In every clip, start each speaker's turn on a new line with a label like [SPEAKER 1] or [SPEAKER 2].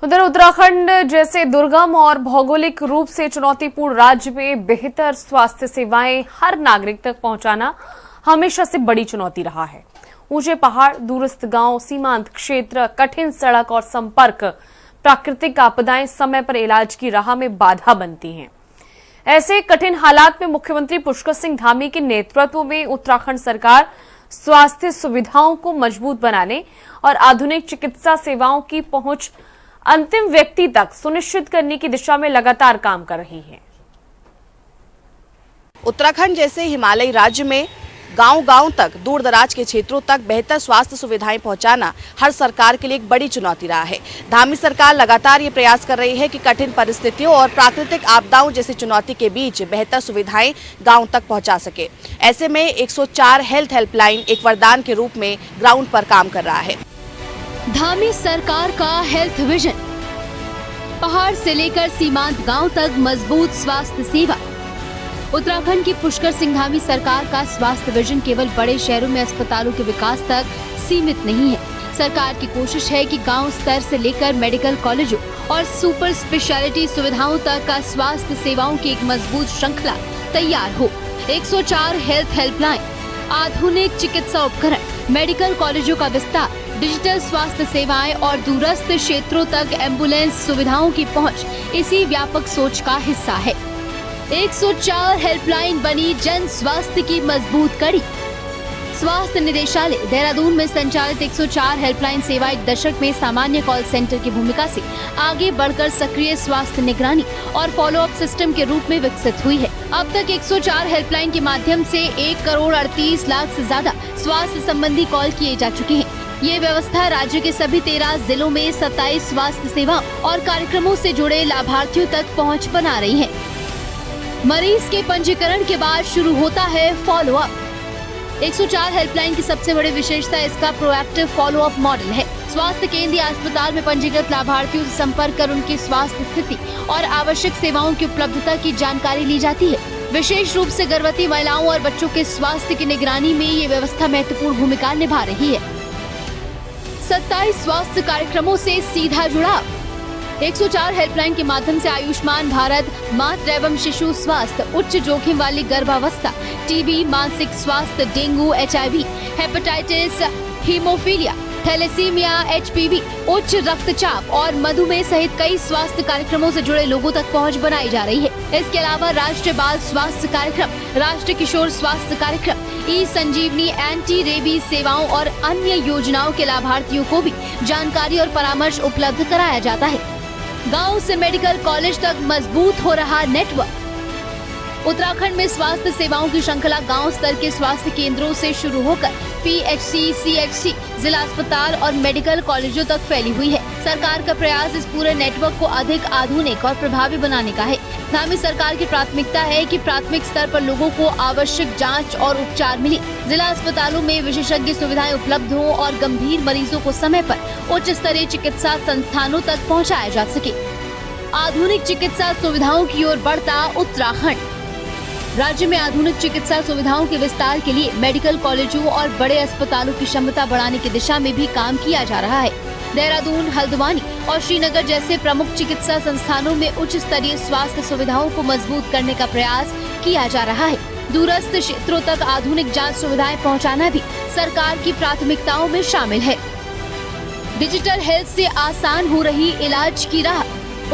[SPEAKER 1] उधर उत्तराखंड जैसे दुर्गम और भौगोलिक रूप से चुनौतीपूर्ण राज्य में बेहतर स्वास्थ्य सेवाएं हर नागरिक तक पहुंचाना हमेशा से बड़ी चुनौती रहा है। ऊंचे पहाड़, दूरस्थ गांव, सीमांत क्षेत्र, कठिन सड़क और संपर्क, प्राकृतिक आपदाएं समय पर इलाज की राह में बाधा बनती हैं। ऐसे कठिन हालात में मुख्यमंत्री पुष्कर सिंह धामी के नेतृत्व में उत्तराखंड सरकार स्वास्थ्य सुविधाओं को मजबूत बनाने और आधुनिक चिकित्सा सेवाओं की पहुंच अंतिम व्यक्ति तक सुनिश्चित करने की दिशा में लगातार काम कर रही है।
[SPEAKER 2] उत्तराखंड जैसे हिमालयी राज्य में गांव-गांव तक, दूर दराज के क्षेत्रों तक बेहतर स्वास्थ्य सुविधाएं पहुंचाना हर सरकार के लिए एक बड़ी चुनौती रहा है। धामी सरकार लगातार ये प्रयास कर रही है कि कठिन परिस्थितियों और प्राकृतिक आपदाओं जैसी चुनौती के बीच बेहतर सुविधाएं गांव तक पहुंचा सके। ऐसे में 104 हेल्थ हेल्पलाइन एक वरदान के रूप में ग्राउंड पर काम कर रहा है।
[SPEAKER 3] धामी सरकार का हेल्थ विजन, पहाड़ से लेकर सीमांत गांव तक मजबूत स्वास्थ्य सेवा। उत्तराखंड की पुष्कर सिंह धामी सरकार का स्वास्थ्य विजन केवल बड़े शहरों में अस्पतालों के विकास तक सीमित नहीं है। सरकार की कोशिश है कि गांव स्तर से लेकर मेडिकल कॉलेजों और सुपर स्पेशलिटी सुविधाओं तक का स्वास्थ्य सेवाओं की एक मजबूत श्रृंखला तैयार हो। 104 हेल्थ हेल्पलाइन, आधुनिक चिकित्सा उपकरण, मेडिकल कॉलेजों का विस्तार, डिजिटल स्वास्थ्य सेवाएं और दूरस्थ क्षेत्रों तक एम्बुलेंस सुविधाओं की पहुंच इसी व्यापक सोच का हिस्सा है। 104 हेल्पलाइन बनी जन स्वास्थ्य की मजबूत कड़ी। स्वास्थ्य निदेशालय देहरादून में संचालित 104 हेल्पलाइन सेवा एक दशक में सामान्य कॉल सेंटर की भूमिका से आगे बढ़कर सक्रिय स्वास्थ्य निगरानी और फॉलो अप सिस्टम के रूप में विकसित हुई है। अब तक 104 हेल्पलाइन के माध्यम से 1 करोड़ 38 लाख से ज्यादा स्वास्थ्य संबंधी कॉल किए जा चुके हैं। ये व्यवस्था राज्य के सभी 13 जिलों में 27 स्वास्थ्य सेवा और कार्यक्रमों से जुड़े लाभार्थियों तक पहुँच बना रही है। मरीज के पंजीकरण के बाद शुरू होता है फॉलो अप। 104 हेल्पलाइन की सबसे बड़ी विशेषता इसका प्रोएक्टिव फॉलो अप मॉडल है। स्वास्थ्य केंद्र या अस्पताल में पंजीकृत लाभार्थियों से संपर्क कर उनकी स्वास्थ्य स्थिति और आवश्यक सेवाओं की उपलब्धता की जानकारी ली जाती है। विशेष रूप से गर्भवती महिलाओं और बच्चों के स्वास्थ्य की निगरानी में ये व्यवस्था महत्वपूर्ण भूमिका निभा रही है। 27 स्वास्थ्य कार्यक्रमों से सीधा जुड़ाव। 104 हेल्पलाइन के माध्यम से आयुष्मान भारत, मातृ एवं शिशु स्वास्थ्य, उच्च जोखिम वाली गर्भावस्था, टीबी, मानसिक स्वास्थ्य, dengue, HIV, hepatitis, haemophilia, thalassaemia, HPV, उच्च रक्तचाप और मधुमेह सहित कई स्वास्थ्य कार्यक्रमों से जुड़े लोगों तक पहुंच बनाई जा रही है। इसके अलावा राष्ट्रीय बाल स्वास्थ्य कार्यक्रम, राष्ट्रीय किशोर स्वास्थ्य कार्यक्रम, ई-संजीवनी, एंटी रेबीज सेवाओं और अन्य योजनाओं के लाभार्थियों को भी जानकारी और परामर्श उपलब्ध कराया जाता है। गांव से मेडिकल कॉलेज तक मजबूत हो रहा नेटवर्क। उत्तराखंड में स्वास्थ्य सेवाओं की श्रृंखला गांव स्तर के स्वास्थ्य केंद्रों से शुरू होकर PHC, CHC, जिला अस्पताल और मेडिकल कॉलेजों तक फैली हुई है। सरकार का प्रयास इस पूरे नेटवर्क को अधिक आधुनिक और प्रभावी बनाने का है। धामी सरकार की प्राथमिकता है कि प्राथमिक स्तर पर लोगों को आवश्यक जांच और उपचार मिले, जिला अस्पतालों में विशेषज्ञ सुविधाएं उपलब्ध हो और गंभीर मरीजों को समय पर उच्च स्तरीय चिकित्सा संस्थानों तक पहुँचाया जा सके। आधुनिक चिकित्सा सुविधाओं की ओर बढ़ता उत्तराखंड। राज्य में आधुनिक चिकित्सा सुविधाओं के विस्तार के लिए मेडिकल कॉलेजों और बड़े अस्पतालों की क्षमता बढ़ाने की दिशा में भी काम किया जा रहा है। देहरादून, हल्द्वानी और श्रीनगर जैसे प्रमुख चिकित्सा संस्थानों में उच्च स्तरीय स्वास्थ्य सुविधाओं को मजबूत करने का प्रयास किया जा रहा है। दूरस्थ क्षेत्रों तक आधुनिक जांच सुविधाएं पहुंचाना भी सरकार की प्राथमिकताओं में शामिल है। डिजिटल हेल्थ से आसान हो रही इलाज की राह।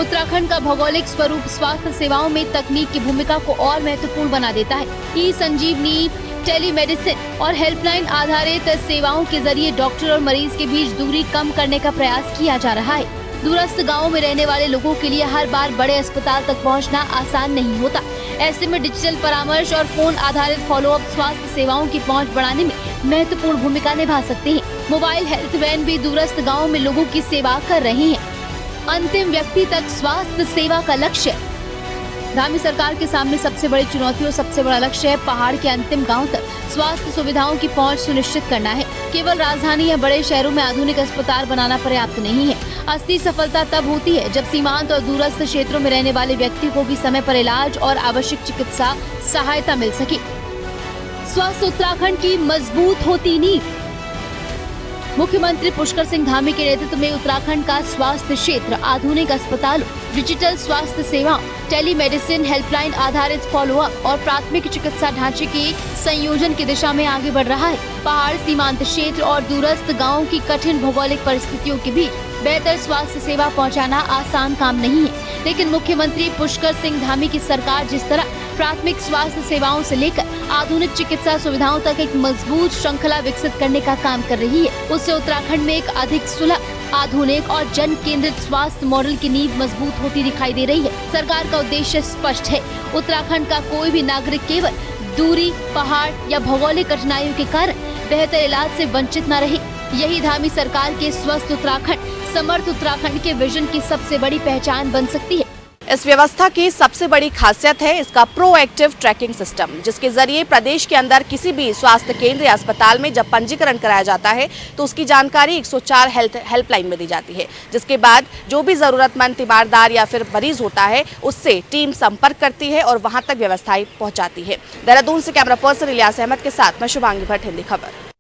[SPEAKER 3] उत्तराखंड का भौगोलिक स्वरूप स्वास्थ्य सेवाओं में तकनीक की भूमिका को और महत्वपूर्ण बना देता है। ई-संजीवनी, टेलीमेडिसिन और हेल्पलाइन आधारित सेवाओं के जरिए डॉक्टर और मरीज के बीच दूरी कम करने का प्रयास किया जा रहा है। दूरस्थ गांवों में रहने वाले लोगों के लिए हर बार बड़े अस्पताल तक पहुंचना आसान नहीं होता। ऐसे में डिजिटल परामर्श और फोन आधारित फॉलो अप स्वास्थ्य सेवाओं की पहुंच बढ़ाने में महत्वपूर्ण भूमिका निभा सकते हैं। मोबाइल हेल्थ वैन भी दूरस्थ गाँव में लोगों की सेवा कर रही है। अंतिम व्यक्ति तक स्वास्थ्य सेवा का लक्ष्य। धामी सरकार के सामने सबसे बड़ी चुनौती और सबसे बड़ा लक्ष्य है पहाड़ के अंतिम गांव तक स्वास्थ्य सुविधाओं की पहुंच सुनिश्चित करना है। केवल राजधानी या बड़े शहरों में आधुनिक अस्पताल बनाना पर्याप्त नहीं है। असली सफलता तब होती है जब सीमांत और दूरस्थ क्षेत्रों में रहने वाले व्यक्ति को भी समय पर इलाज और आवश्यक चिकित्सा सहायता मिल सके। स्वास्थ्य उत्तराखंड की मजबूत होती नींव। मुख्यमंत्री पुष्कर सिंह धामी के नेतृत्व में उत्तराखंड का स्वास्थ्य क्षेत्र आधुनिक अस्पतालों, डिजिटल स्वास्थ्य सेवाओं, टेलीमेडिसिन, हेल्पलाइन आधारित फॉलोअप और प्राथमिक चिकित्सा ढांचे के संयोजन की दिशा में आगे बढ़ रहा है। पहाड़, सीमांत क्षेत्र और दूरस्थ गाँवों की कठिन भौगोलिक परिस्थितियों के बीच बेहतर स्वास्थ्य सेवा पहुंचाना आसान काम नहीं है, लेकिन मुख्यमंत्री पुष्कर सिंह धामी की सरकार जिस तरह प्राथमिक स्वास्थ्य सेवाओं से लेकर आधुनिक चिकित्सा सुविधाओं तक एक मजबूत श्रृंखला विकसित करने का काम कर रही है, उससे उत्तराखंड में एक अधिक सुलभ, आधुनिक और जन केंद्रित स्वास्थ्य मॉडल की नींव मजबूत होती दिखाई दे रही है। सरकार का उद्देश्य स्पष्ट है, उत्तराखंड का कोई भी नागरिक केवल दूरी, पहाड़ या भौगोलिक कठिनाइयों के कारण बेहतर इलाज से वंचित न रहे। यही धामी सरकार के स्वस्थ उत्तराखंड, समर्थ उत्तराखंड के विजन की सबसे बड़ी पहचान बन सकती है।
[SPEAKER 2] इस व्यवस्था की सबसे बड़ी खासियत है इसका प्रोएक्टिव ट्रैकिंग सिस्टम, जिसके जरिए प्रदेश के अंदर किसी भी स्वास्थ्य केंद्र या अस्पताल में जब पंजीकरण कराया जाता है तो उसकी जानकारी 104 हेल्पलाइन में दी जाती है, जिसके बाद जो भी जरूरतमंद तीमारदार या फिर मरीज होता है उससे टीम संपर्क करती है और वहां तक व्यवस्थाएं पहुंचाती है। देहरादून से कैमरा पर्सन इलियास अहमद के साथ मैं शुभांगी भट्ट, हिंदी खबर।